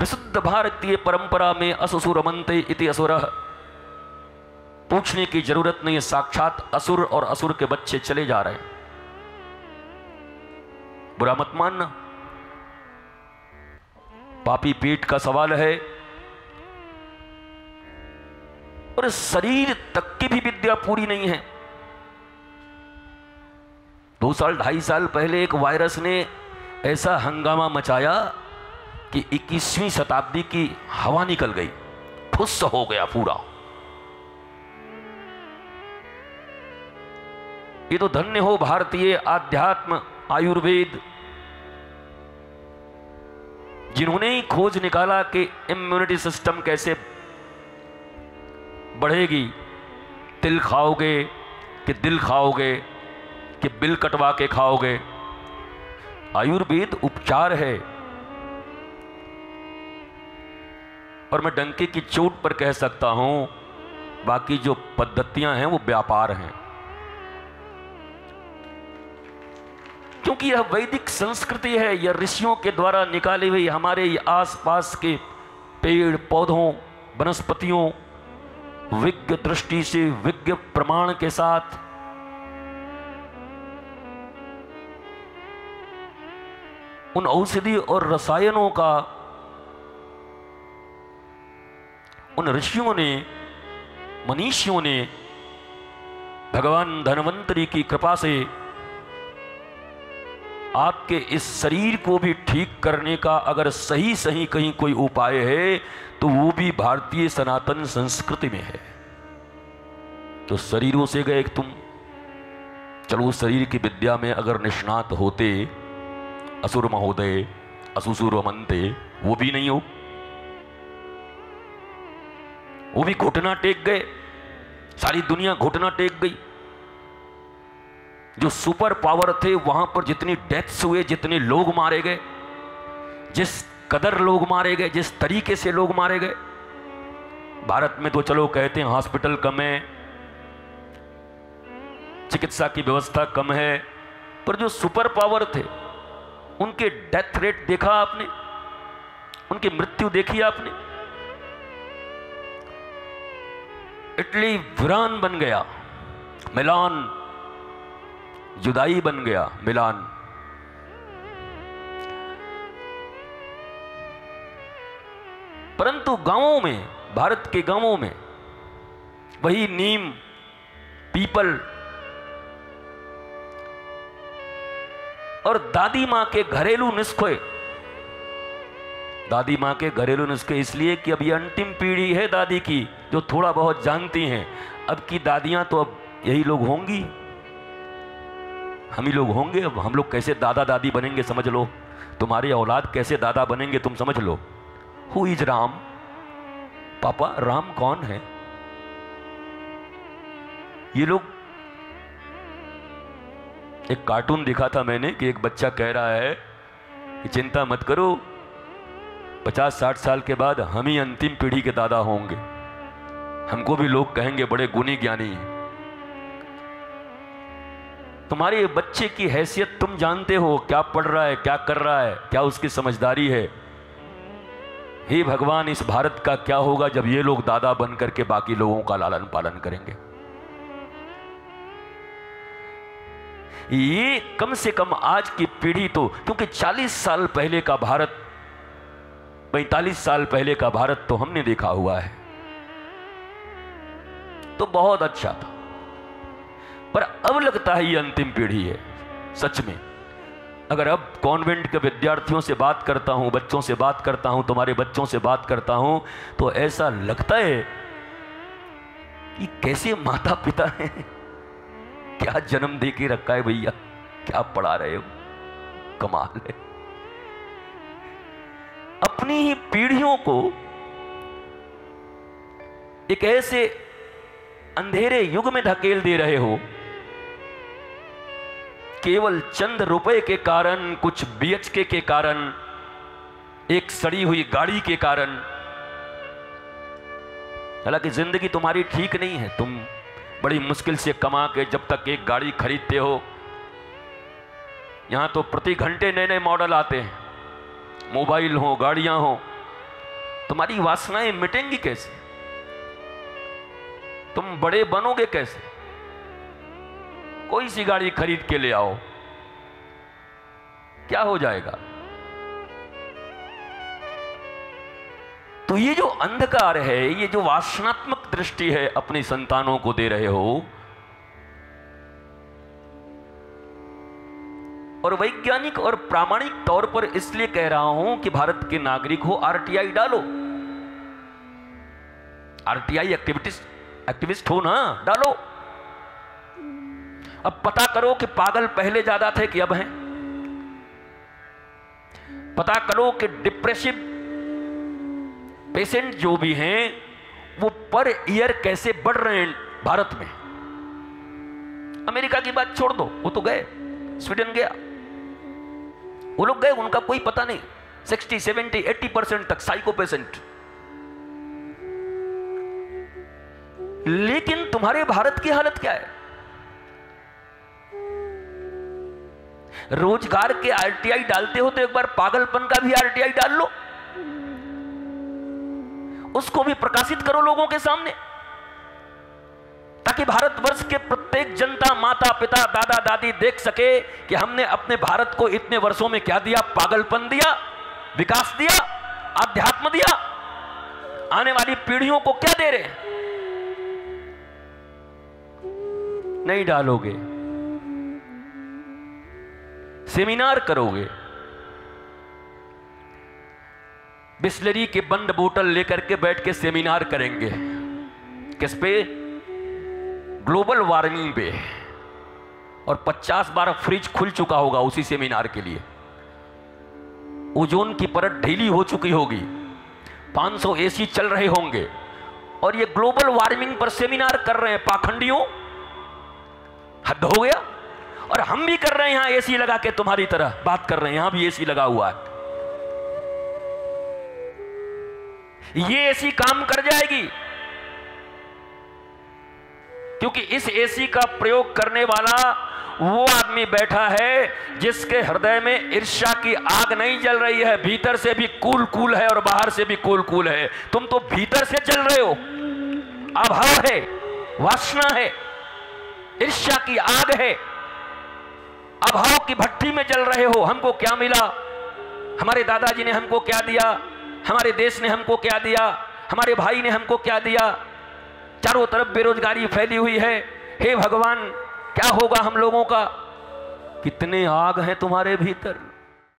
विशुद्ध भारतीय परंपरा में असुर मनते इति असुर, पूछने की जरूरत नहीं, साक्षात असुर और असुर के बच्चे चले जा रहे हैं। बुरा मत मानना, पापी पेट का सवाल है और शरीर तक की भी विद्या पूरी नहीं है। 2 साल 2.5 साल पहले एक वायरस ने ऐसा हंगामा मचाया कि 21वीं शताब्दी की हवा निकल गई, फुस हो गया पूरा। ये तो धन्य हो भारतीय आध्यात्म आयुर्वेद, जिन्होंने ही खोज निकाला कि इम्यूनिटी सिस्टम कैसे बढ़ेगी। तिल खाओगे कि दिल खाओगे कि बिल कटवा के खाओगे, आयुर्वेद उपचार है। और मैं डंके की चोट पर कह सकता हूं, बाकी जो पद्धतियां हैं वो व्यापार हैं, क्योंकि यह वैदिक संस्कृति है। यह ऋषियों के द्वारा निकाली हुई हमारे आसपास के पेड़ पौधों वनस्पतियों, विज्ञ दृष्टि से विज्ञ प्रमाण के साथ उन औषधि और रसायनों का उन ऋषियों ने, मनीषियों ने भगवान धन्वंतरी की कृपा से आपके इस शरीर को भी ठीक करने का अगर सही सही कहीं कोई उपाय है तो वो भी भारतीय सनातन संस्कृति में है। तो शरीरों से गए तुम, चलो शरीर की विद्या में अगर निष्णात होते असुर महोदय असुसुर मनते, वो भी नहीं हो, वो भी घुटना टेक गए, सारी दुनिया घुटना टेक गई। जो सुपर पावर थे वहां पर जितनी डेथ्स हुए, जितने लोग मारे गए, जिस कदर लोग मारे गए, जिस तरीके से लोग मारे गए। भारत में तो चलो कहते हैं हॉस्पिटल कम है, चिकित्सा की व्यवस्था कम है, पर जो सुपर पावर थे उनके डेथ रेट देखा आपने, उनकी मृत्यु देखी आपने। इटली वीरान बन गया, मिलान जुदाई बन गया, मिलान। परंतु गांवों में, भारत के गांवों में वही नीम, पीपल और दादी मां के घरेलू नुस्खे, दादी मां के घरेलू नुस्खे इसलिए कि अब ये अंतिम पीढ़ी है दादी की जो थोड़ा बहुत जानती हैं। अब की दादियां तो अब यही लोग होंगी, हम ही लोग होंगे। अब हम लोग कैसे दादा दादी बनेंगे समझ लो, तुम्हारी औलाद कैसे दादा बनेंगे तुम समझ लो। Who is Ram? पापा राम कौन है? ये लोग, एक कार्टून दिखा था मैंने कि एक बच्चा कह रहा है कि चिंता मत करो, 50-60 साल के बाद हम ही अंतिम पीढ़ी के दादा होंगे, हमको भी लोग कहेंगे बड़े गुणी ज्ञानी हैं। तुम्हारे बच्चे की हैसियत तुम जानते हो, क्या पढ़ रहा है, क्या कर रहा है, क्या उसकी समझदारी है। हे भगवान, इस भारत का क्या होगा जब ये लोग दादा बन करके बाकी लोगों का लालन पालन करेंगे। ये कम से कम आज की पीढ़ी तो, क्योंकि 40 साल पहले का भारत, 45 साल पहले का भारत तो हमने देखा हुआ है, तो बहुत अच्छा था। पर अब लगता है ये अंतिम पीढ़ी है सच में। अगर अब कॉन्वेंट के विद्यार्थियों से बात करता हूं, बच्चों से बात करता हूं, तुम्हारे बच्चों से बात करता हूं, तो ऐसा लगता है कि कैसे माता पिता हैं, क्या जन्म दे के रखा है भैया, क्या पढ़ा रहे हो, कमाल है। अपनी ही पीढ़ियों को एक ऐसे अंधेरे युग में धकेल दे रहे हो, केवल चंद रुपए के कारण, कुछ बीएचके के कारण, एक सड़ी हुई गाड़ी के कारण। हालांकि जिंदगी तुम्हारी ठीक नहीं है, तुम बड़ी मुश्किल से कमा के जब तक एक गाड़ी खरीदते हो, यहां तो प्रति घंटे नए नए मॉडल आते हैं, मोबाइल हो, गाड़ियां हो, तुम्हारी वासनाएं मिटेंगी कैसे? तुम बड़े बनोगे कैसे? कोई सी गाड़ी खरीद के ले आओ, क्या हो जाएगा? तो ये जो अंधकार है, ये जो वासनात्मक दृष्टि है अपनी संतानों को दे रहे हो, और वैज्ञानिक और प्रामाणिक तौर पर इसलिए कह रहा हूं कि भारत के नागरिक हो, आरटीआई डालो। आरटीआई एक्टिविस्ट हो ना, डालो। अब पता करो कि पागल पहले ज्यादा थे कि अब हैं। पता करो कि डिप्रेसिव पेशेंट जो भी हैं वो पर ईयर कैसे बढ़ रहे हैं भारत में। अमेरिका की बात छोड़ दो, वो तो गए, स्वीडन गया, वो लोग गए, उनका कोई पता नहीं। 60, 70, 80% तक साइको पेशेंट। लेकिन तुम्हारे भारत की हालत क्या है? रोजगार के आरटीआई डालते हो तो एक बार पागलपन का भी आरटीआई डाल लो, उसको भी प्रकाशित करो लोगों के सामने, ताकि भारतवर्ष के प्रत्येक जनता, माता पिता, दादा दादी देख सके कि हमने अपने भारत को इतने वर्षों में क्या दिया। पागलपन दिया, विकास दिया, आध्यात्म दिया, आने वाली पीढ़ियों को क्या दे रहे हैं? नहीं डालोगे, सेमिनार करोगे, बिस्लरी के बंद बोतल लेकर के बैठ के सेमिनार करेंगे। किस पे? ग्लोबल वार्मिंग पे। और 50 बार फ्रिज खुल चुका होगा उसी सेमिनार के लिए। ओजोन की परत ढीली हो चुकी होगी, 500 एसी चल रहे होंगे, और ये ग्लोबल वार्मिंग पर सेमिनार कर रहे हैं पाखंडियों। हद हो गया। और हम भी कर रहे हैं, यहां एसी लगा के तुम्हारी तरह बात कर रहे हैं, यहां भी एसी लगा हुआ है। ये एसी काम कर जाएगी, क्योंकि इस एसी का प्रयोग करने वाला वो आदमी बैठा है जिसके हृदय में ईर्ष्या की आग नहीं जल रही है, भीतर से भी कूल कूल है और बाहर से भी कूल कूल है। तुम तो भीतर से जल रहे हो, अभाव है, वासना है, ईर्ष्या की आग है, अभाव की भट्टी में जल रहे हो। हमको क्या मिला, हमारे दादाजी ने हमको क्या दिया, हमारे देश ने हमको क्या दिया, हमारे भाई ने हमको क्या दिया, चारों तरफ बेरोजगारी फैली हुई है। हे भगवान, क्या होगा हम लोगों का? कितने आग हैं तुम्हारे भीतर।